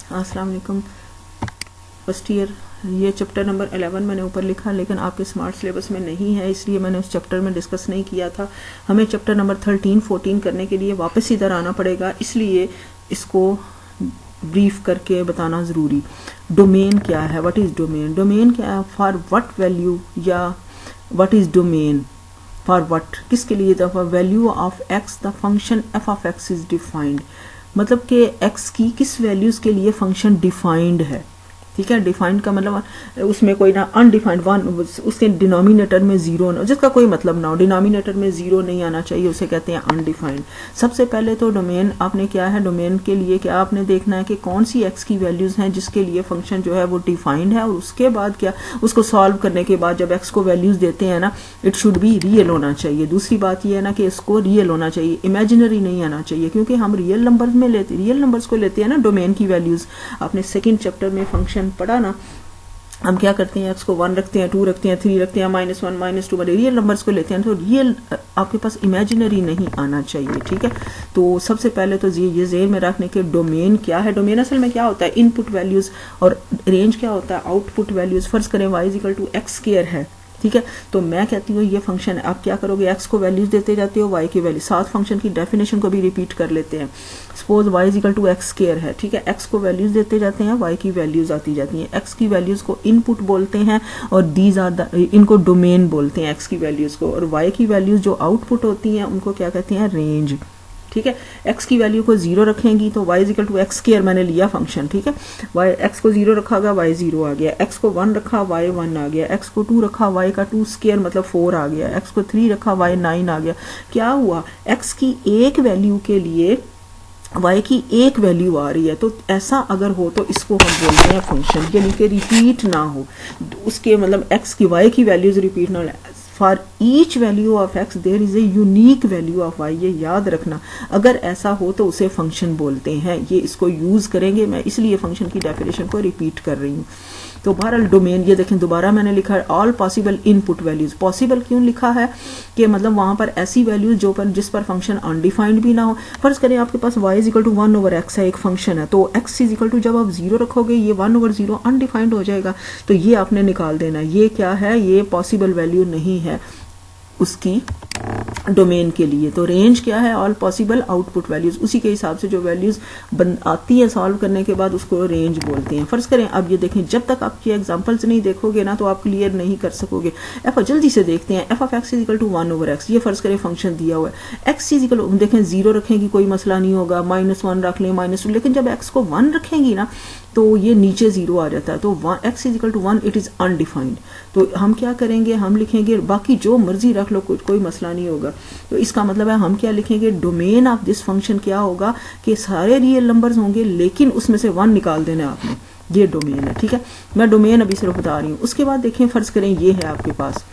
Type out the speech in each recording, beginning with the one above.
अस्सलाम वालेकुम। First year ये चैप्टर नंबर 11 मैंने ऊपर लिखा, लेकिन आपके स्मार्ट सिलेबस में नहीं है, इसलिए मैंने उस चैप्टर में डिस्कस नहीं किया था। हमें चैप्टर नंबर 13, 14 करने के लिए वापस इधर आना पड़ेगा, इसलिए इसको ब्रीफ करके बताना ज़रूरी। डोमेन क्या है, व्हाट इज़ डोमेन? डोमेन क्या है? फॉर व्हाट वैल्यू, या what is domain for what, किसके लिए? The value of x the function F of x is defined, मतलब कि एक्स की किस वैल्यूज के लिए फंक्शन डिफाइंड है। ठीक है, डिफाइंड का मतलब उसमें कोई ना अनडिफाइंड वन, उसके डिनोमिनेटर में जीरो ना, जिसका कोई मतलब ना हो, डिनोमिनेटर में जीरो नहीं आना चाहिए, उसे कहते हैं अनडिफाइंड। सबसे पहले तो डोमेन आपने क्या है, डोमेन के लिए क्या आपने देखना है कि कौन सी एक्स की वैल्यूज हैं जिसके लिए फंक्शन जो है वो डिफाइंड है, और उसके बाद क्या, उसको सॉल्व करने के बाद जब एक्स को वैल्यूज देते हैं ना, इट शुड बी रियल होना चाहिए। दूसरी बात ये है ना कि इसको रियल होना चाहिए, इमेजिनरी नहीं आना चाहिए, क्योंकि हम रियल नंबर्स में लेते, रियल नंबर्स को लेते हैं ना डोमेन की वैल्यूज। आपने सेकेंड चैप्टर में फंक्शन पढ़ा ना, हम क्या करते हैं, एक्स को 1 रखते हैं, 2 रखते हैं, 3 रखते हैं, -1 -2 वाले रियल नंबर्स को लेते हैं, तो रियल आपके पास इमेजिनरी नहीं आना चाहिए। ठीक है, तो सबसे पहले तो ये ज़हन में रखने के डोमेन क्या है। डोमेन असल में क्या होता है, इनपुट वैल्यूज, और रेंज क्या होता है, आउटपुट वैल्यूज। फर्ज करें y = x² है, ठीक है, तो मैं कहती हूँ ये फंक्शन, आप क्या करोगे, x को वैल्यूज देते जाते हो, y की वैल्यू, साथ फंक्शन की डेफिनेशन को भी रिपीट कर लेते हैं। सपोज y = x² है, ठीक है, x को वैल्यूज देते जाते हैं, y की वैल्यूज आती जाती हैं। x की वैल्यूज को इनपुट बोलते हैं, और दीज आर द, इनको डोमेन बोलते हैं x की वैल्यूज को, और y की वैल्यूज जो आउटपुट होती हैं उनको क्या कहते हैं, रेंज। ठीक है, x की वैल्यू को 0 रखेंगी तो y = x² मैंने लिया फंक्शन, ठीक है, x को 0 रखा गया, y 0 आ गया, x को 1 रखा, y 1 आ गया, x को 2 रखा, y का 2² मतलब 4 आ गया, x को 3 रखा, y 9 आ गया। क्या हुआ, x की एक वैल्यू के लिए y की एक वैल्यू आ रही है, तो ऐसा अगर हो तो इसको हम बोलते हैं फंक्शन, यानी कि रिपीट ना हो उसके, मतलब x की y की वैल्यूज रिपीट ना हो। For each value of x there is a unique value of y, ये याद रखना, अगर ऐसा हो तो उसे फंक्शन बोलते हैं। ये इसको यूज करेंगे, मैं इसलिए फंक्शन की डेफिनेशन को रिपीट कर रही हूँ। तो बहरहाल डोमेन, ये देखें दोबारा मैंने लिखा है all possible input values. Possible क्यों लिखा है कि मतलब वहां पर ऐसी वैल्यूज जो पर जिस पर फंक्शन अनडिफाइंड भी ना हो। फर्ज करें आपके पास y = 1/x है, एक फंक्शन है, तो x = जब आप 0 रखोगे ये 1/0 अनडिफाइंड हो जाएगा, तो ये आपने निकाल देना। ये क्या है, ये पॉसिबल वैल्यू नहीं है उसकी डोमेन के लिए। तो रेंज क्या है, ऑल पॉसिबल आउटपुट वैल्यूज, उसी के हिसाब से जो वैल्यूज आती है सॉल्व करने के बाद उसको रेंज बोलते हैं। फर्ज करें अब ये देखें, जब तक आपकी एग्जांपल्स नहीं देखोगे ना तो आप क्लियर नहीं कर सकोगे। जल्दी से देखते हैं, f of x = 1/x, ये फर्ज करें फंक्शन दिया हुआ है, x देखें 0 रखेंगी कोई मसला नहीं होगा, -1 रख लें, -2, लेकिन जब x को 1 रखेंगी ना तो ये नीचे 0 आ जाता है, तो x = 1, इट इज अनडिफाइंड। तो हम क्या करेंगे, हम लिखेंगे, बाकी जो मर्जी रख लो, कोई मसला नहीं होगा। तो इसका मतलब है हम क्या लिखेंगे, डोमेन ऑफ दिस फंक्शन क्या होगा कि सारे रियल नंबर्स होंगे, लेकिन उसमें से 1 निकाल देना है आपने, ये डोमेन है। ठीक है, मैं डोमेन अभी सिर्फ बता रही हूँ। उसके बाद देखें, फर्ज करें ये है आपके पास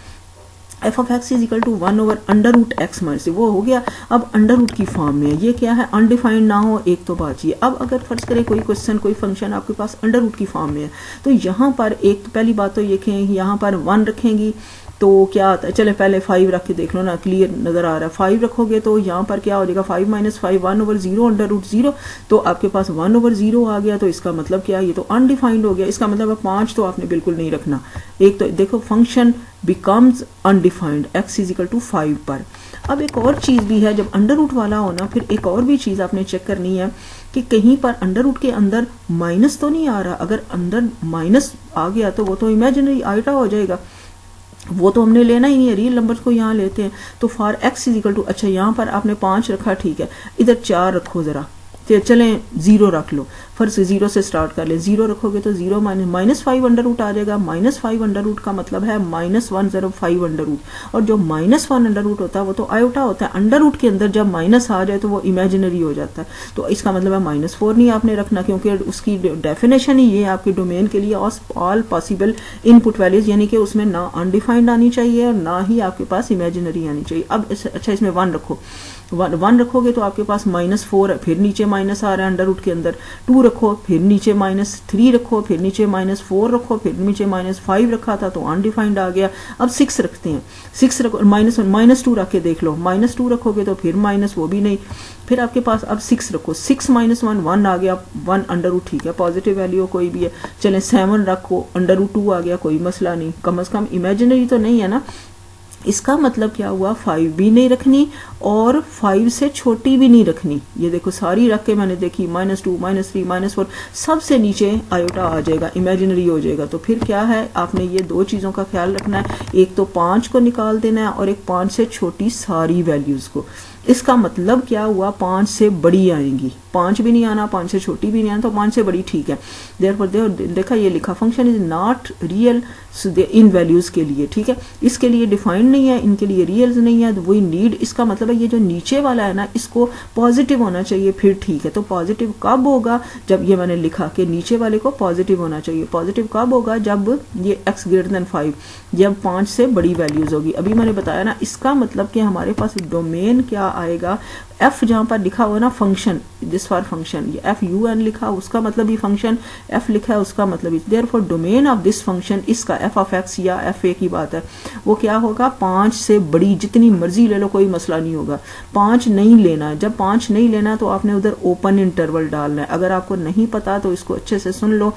f of x = 1/√x, वो हो गया। अब अंडर की फॉर्म में है, ये क्या है, अनडिफाइंड ना हो, एक तो बात ये। अब अगर फर्ज करें कोई क्वेश्चन, कोई फंक्शन आपके पास अंडर की फॉर्म में है, तो यहाँ पर एक तो पहली बात तो ये कि यहाँ पर 1 रखेंगी तो क्या आता है, चले पहले 5 रख के देख लो ना, क्लियर नजर आ रहा है। 5 रखोगे तो यहाँ पर क्या हो जाएगा, 5 - 5 1/0 √0, तो आपके पास 1/0 आ गया। तो इसका मतलब क्या, ये तो अनडिफाइंड हो गया। इसका मतलब 5 तो आपने बिल्कुल नहीं रखना। एक तो देखो, फंक्शन बिकम्स अनडिफाइंड x = 5 पर। अब एक और चीज भी है, जब अंडर वाला होना, फिर एक और भी चीज आपने चेक करनी है कि कहीं पर अंडर के अंदर माइनस तो नहीं आ रहा। अगर अंदर माइनस आ गया तो वो तो इमेजिनरी आइटा हो जाएगा, वो तो हमने लेना ही नहीं है, रियल नंबर्स को यहाँ लेते हैं। तो फॉर x = अच्छा, यहाँ पर आपने 5 रखा, ठीक है, इधर 4 रखो जरा, चलें 0 रख लो, फर्स्ट 0 से स्टार्ट कर ले। 0 रखोगे तो 0 -5 आ जाएगा। -5 का मतलब है -105 और जो -1 होता है वो तो आयोटा होता है। अंडर रूट के अंदर जब माइनस आ जाए तो वो इमेजिनरी हो जाता है, तो इसका मतलब है -4 नहीं आपने रखना, क्योंकि उसकी डेफिनेशन ही ये आपके डोमेन के लिए ऑल पॉसिबल इनपुट वैल्यूज, यानी कि उसमें ना अनडिफाइंड आनी चाहिए और ना ही आपके पास इमेजिनरी आनी चाहिए। अब अच्छा, इसमें 1 रखो, 1 रखोगे तो आपके पास -4 है, फिर नीचे माइनस आ रहा है अंडर रूट के अंदर, 2 रखो, फिर नीचे -3 रखो, फिर नीचे -4 रखो, फिर नीचे -5 रखा था तो अनडिफाइंड आ गया। अब 6 रखते हैं, 6 रखो, -2 रख के देख लो, -2 रखोगे तो फिर माइनस वो भी नहीं, फिर आपके पास अब 6 रखो, 6 - 1 1 आ गया, 1 अंडर रूट ठीक है, पॉजिटिव वैल्यू कोई भी है। चले 7 रखो, अंडर रूट 2 आ गया, कोई मसला नहीं, कम से कम इमेजिनरी तो नहीं है ना। इसका मतलब क्या हुआ, 5 भी नहीं रखनी और 5 से छोटी भी नहीं रखनी। ये देखो सारी रख के मैंने देखी, -2 -3 -4 सबसे नीचे आयोटा आ जाएगा, इमेजिनरी हो जाएगा। तो फिर क्या है, आपने ये 2 चीजों का ख्याल रखना है, एक तो 5 को निकाल देना है और एक 5 से छोटी सारी वैल्यूज को। इसका मतलब क्या हुआ, 5 से बड़ी आएंगी, 5 भी नहीं आना, 5 से छोटी भी नहीं आना, तो 5 से बड़ी ठीक है। देयरफॉर देखा ये लिखा, function is not real in values के लिए, ठीक है, इसके लिए डिफाइंड नहीं है, इनके लिए रियल्स नहीं है, तो वही नीड। इसका मतलब है ये जो नीचे वाला है ना, इसको पॉजिटिव होना चाहिए, फिर ठीक है। तो पॉजिटिव कब होगा, जब ये मैंने लिखा कि नीचे वाले को पॉजिटिव होना चाहिए। पॉजिटिव कब होगा, जब ये x ग्रेटर देन 5, जब 5 से बड़ी वैल्यूज होगी। अभी मैंने बताया ना, इसका मतलब कि हमारे पास डोमेन क्या आएगा, f जहां पर लिखा हुआ ना फंक्शन, दिस फॉर फंक्शन, ये FUN लिखा, उसका मतलब ही फंक्शन, f लिखा है उसका मतलब ही। Therefore domain of this function, इसका f ऑफ x या FA की बात है, वो क्या होगा, 5 से बड़ी, जितनी मर्जी ले लो कोई मसला नहीं होगा। 5 नहीं लेना है, जब 5 नहीं लेना है तो आपने उधर ओपन इंटरवल डालना है। अगर आपको नहीं पता तो इसको अच्छे से सुन लो,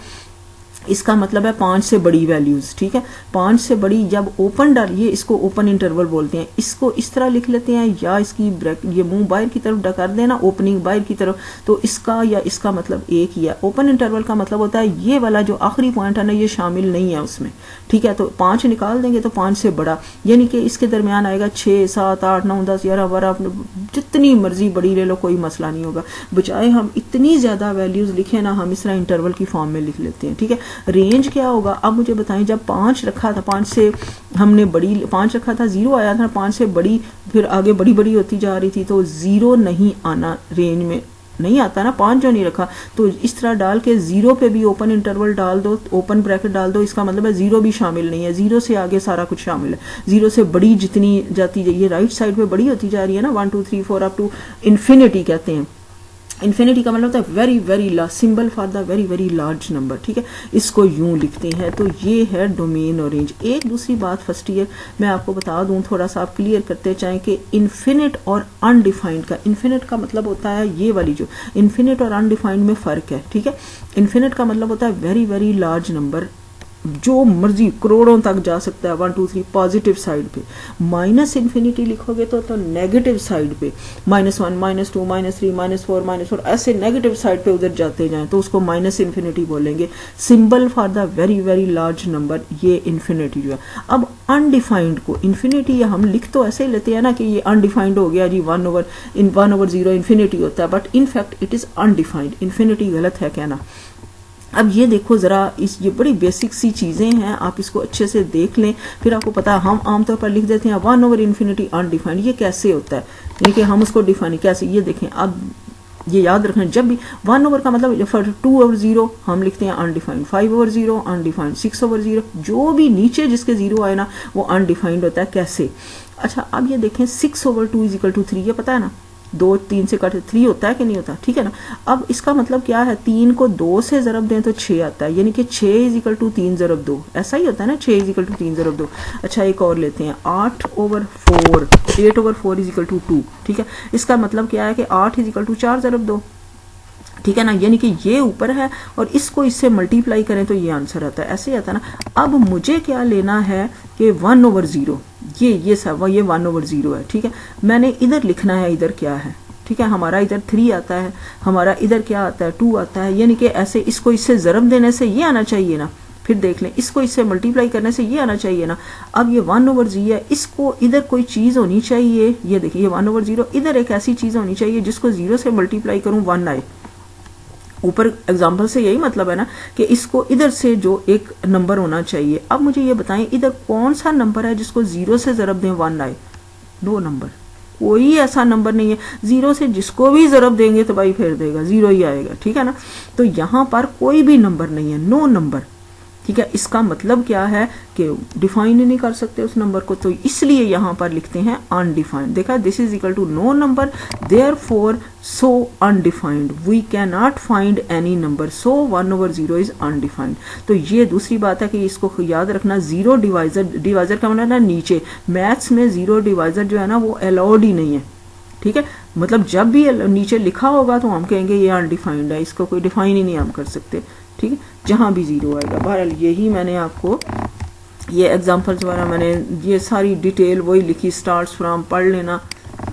इसका मतलब है 5 से बड़ी वैल्यूज, ठीक है, 5 से बड़ी जब ओपन डालिए, इसको ओपन इंटरवल बोलते हैं। इसको इस तरह लिख लेते हैं, या इसकी ब्रैकेट, ये मुंह बाहर की तरफ कर देना, ओपनिंग बाहर की तरफ, तो इसका या इसका मतलब एक ही है। ओपन इंटरवल का मतलब होता है ये वाला जो आखिरी पॉइंट है ना, ये शामिल नहीं है उसमें, ठीक है। तो 5 निकाल देंगे तो 5 से बड़ा, यानी कि इसके दरमियान आएगा 6 7 8 9 10 11 12, जितनी मर्जी बड़ी ले लो कोई मसला नहीं होगा। बजाय हम इतनी ज्यादा वैल्यूज लिखे ना, हम इस तरह इंटरवल की फॉर्म में लिख लेते हैं, ठीक है। रेंज क्या होगा, अब मुझे बताएं, जब 5 रखा था, 5 से हमने बड़ी 5 रखा था, 0 आया था, 5 से बड़ी फिर आगे बड़ी बड़ी होती जा रही थी, तो 0 नहीं आना, रेंज में नहीं आता ना, 5 जो नहीं रखा, तो इस तरह डाल के 0 पे भी ओपन इंटरवल डाल दो, ओपन ब्रैकेट डाल दो, इसका मतलब है 0 भी शामिल नहीं है, 0 से आगे सारा कुछ शामिल है। 0 से बड़ी जितनी जाती जाइए, राइट साइड पे बड़ी होती जा रही है ना, 1 2 3 4 अप टू इन्फिनिटी कहते हैं। इन्फिनिटी का मतलब होता है very very large, symbol for the very very large number, ठीक है, इसको यूं लिखते हैं। तो ये है डोमेन और रेंज। एक दूसरी बात फर्स्ट ईयर मैं आपको बता दूं, थोड़ा सा आप क्लियर करते चाहें कि इन्फिनिट और अनडिफाइंड का, इन्फिनिट का मतलब होता है ये वाली, जो इन्फिनिट और अनडिफाइंड में फर्क है, ठीक है। इन्फिनिट का मतलब होता है वेरी वेरी लार्ज नंबर, जो मर्जी करोड़ों तक जा सकता है, 1 2 3 पॉजिटिव साइड पे। माइनस इन्फिनिटी लिखोगे तो नेगेटिव साइड पे, -1 -2 -3 -4 ऐसे नेगेटिव साइड पे उधर जाते जाएं तो उसको माइनस इन्फिनिटी बोलेंगे। Symbol for the very very large number, ये इन्फिनिटी जो है। अब अनडिफाइंड को इन्फिनिटी हम लिख तो ऐसे ही लेते हैं ना कि ये अनडिफाइंड हो गया जी, 1/0 इन्फिनिटी होता है, but in fact it is undefined, infinity गलत है कहना। अब ये देखो जरा, ये बड़ी बेसिक सी चीजें हैं, आप इसको अच्छे से देख लें, फिर आपको पता है। हम आमतौर पर लिख देते हैं 1/∞ अनडिफाइंड, ये कैसे होता है, यानी कि हम उसको डिफाइन कैसे, ये देखें। अब ये याद रखना, जब भी 1 का मतलब 2/0 हम लिखते हैं अनडिफाइंड, 5/0 अनडिफाइंड, 6/0, जो भी नीचे जिसके 0 आए ना वो अनडिफाइंड होता है। कैसे, अच्छा अब ये देखें 6/2 = 3, ये पता है ना, 2 3 से कट 3 होता है कि नहीं होता, ठीक है ना। अब इसका मतलब क्या है, 3 को 2 से ज़रब दें तो 6 आता है, यानी कि 6 = 3 × 2, ऐसा ही होता है ना, 6 = 3 × 2। अच्छा एक और लेते हैं, 8/4, 8/4 = 2, ठीक है। इसका मतलब क्या है कि 8 = 4 × 2, ठीक है ना, यानी कि ये ऊपर है और इसको इससे मल्टीप्लाई करें तो ये आंसर आता है, ऐसे ही आता है ना। अब मुझे क्या लेना है कि 1/0, ये सब ये 1/0 है, ठीक है। मैंने इधर लिखना है, इधर क्या है, ठीक है, हमारा इधर 3 आता है, हमारा इधर क्या आता है, 2 आता है, यानी कि ऐसे इसको इससे ज़रब देने से ये आना चाहिए ना। फिर देख लें, इसको इससे मल्टीप्लाई करने से ये आना चाहिए ना। अब ये 1/0 है, इसको इधर कोई चीज़ होनी चाहिए, ये देखिए ये 1/0, इधर एक ऐसी चीज़ होनी चाहिए जिसको 0 से मल्टीप्लाई करूँ 1 आए। ऊपर एग्जाम्पल से यही मतलब है ना कि इसको इधर से जो एक नंबर होना चाहिए। अब मुझे ये बताएं, इधर कौन सा नंबर है जिसको 0 से ज़रब दें 1 आए? नो नंबर, कोई ऐसा नंबर नहीं है। 0 से जिसको भी ज़रब देंगे तो भाई फेर देगा, 0 ही आएगा, ठीक है ना। तो यहाँ पर कोई भी नंबर नहीं है, नो नंबर, ठीक है, इसका मतलब क्या है कि डिफाइन ही नहीं कर सकते उस नंबर को, तो इसलिए यहाँ पर लिखते हैं अनडिफाइंड। देखा, this is equal to no number, therefore so undefined, we can not find any number, so 1/0 is undefined. तो ये दूसरी बात है कि इसको याद रखना, जीरो डिवाइजर, डिवाइजर का मतलब ना नीचे, मैथ्स में जीरो डिवाइजर जो है ना वो अलाउड ही नहीं है, ठीक है, मतलब जब भी नीचे लिखा होगा तो हम कहेंगे ये अनडिफाइंड है, इसको कोई डिफाइन ही नहीं हम कर सकते, ठीक है, जहां भी जीरो आएगा। बहरहाल यही मैंने आपको ये एग्जांपल्स वगैरह मैंने ये सारी डिटेल वही लिखी, स्टार्ट्स फ्रॉम पढ़ लेना,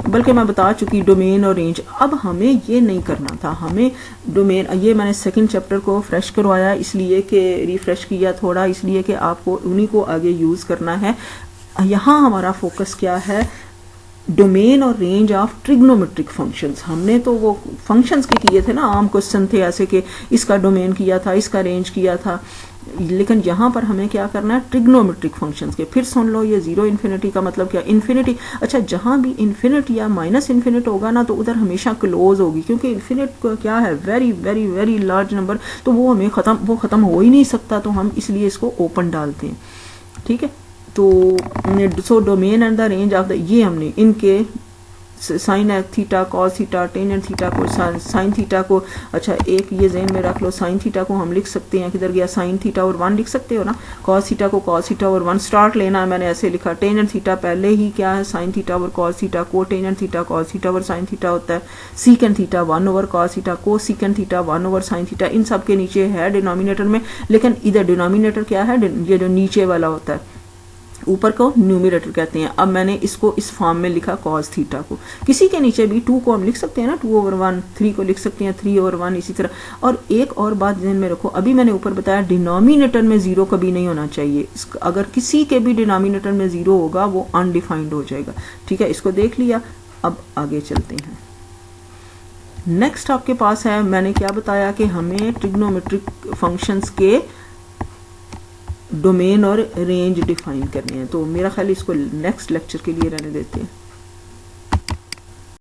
बल्कि मैं बता चुकी डोमेन और रेंज। अब हमें ये नहीं करना था, हमें डोमेन, ये मैंने सेकंड चैप्टर को फ्रेश करवाया इसलिए कि रिफ्रेश किया थोड़ा, इसलिए कि आपको उन्हीं को आगे यूज करना है। यहाँ हमारा फोकस क्या है, डोमेन और रेंज ऑफ ट्रिग्नोमेट्रिक फंक्शंस। हमने तो वो फंक्शंस के किए थे ना, आम क्वेश्चन थे ऐसे कि इसका डोमेन किया था, इसका रेंज किया था, लेकिन यहाँ पर हमें क्या करना है, ट्रिग्नोमेट्रिक फंक्शंस के। फिर सुन लो, ये जीरो इन्फिनिटी का मतलब क्या, इन्फिनिटी, अच्छा जहाँ भी इन्फिनिट या माइनस इन्फिनिट होगा ना तो उधर हमेशा क्लोज होगी, क्योंकि इन्फिनिट क्या है, very very very large number, तो वो हमें खत्म हो ही नहीं सकता, तो हम इसलिए इसको ओपन डालते हैं, ठीक है। तो so domain and the range of the, ये हमने इनके sine theta, cos theta, tangent theta को, साइन थीटा को, अच्छा एक ये ज़हन में रख लो, साइन थीटा को हम लिख सकते हैं, किधर गया, साइन थीटा और 1 लिख सकते हो ना, कॉस थीटा को कॉस थीटा और 1 स्टार्ट लेना है, मैंने ऐसे लिखा। टेंजेंट थीटा पहले ही क्या है, साइन थीटा और कॉस थीटा, को टेंजेंट थीटा कॉस थीटा और साइन थीटा होता है, सीकेंट थीटा 1/cos थीटा, को सीकेंट थीटा 1/sin थीटा, इन सब के नीचे है डिनोमिनेटर में, लेकिन इधर डिनोमिनेटर क्या है, ये जो नीचे वाला होता है, ऊपर को न्यूमरेटर कहते हैं। अब मैंने इसको इस फॉर्म में लिखा कॉस थीटा को, किसी के नीचे भी 2 को हम लिख सकते हैं ना, 2/1, 3 को लिख सकते हैं 3/1, इसी तरह। और एक और बात ध्यान में रखो, अभी मैंने ऊपर बताया डिनोमिनेटर में जीरो कभी नहीं होना चाहिए, अगर किसी के भी डिनोमिनेटर में जीरो होगा वो अनडिफाइंड हो जाएगा, ठीक है, इसको देख लिया। अब आगे चलते हैं, नेक्स्ट आपके पास है, मैंने क्या बताया कि हमें ट्रिग्नोमेट्रिक फंक्शंस के डोमेन और रेंज डिफाइन करने हैं, तो मेरा ख्याल इसको नेक्स्ट लेक्चर के लिए रहने देते हैं।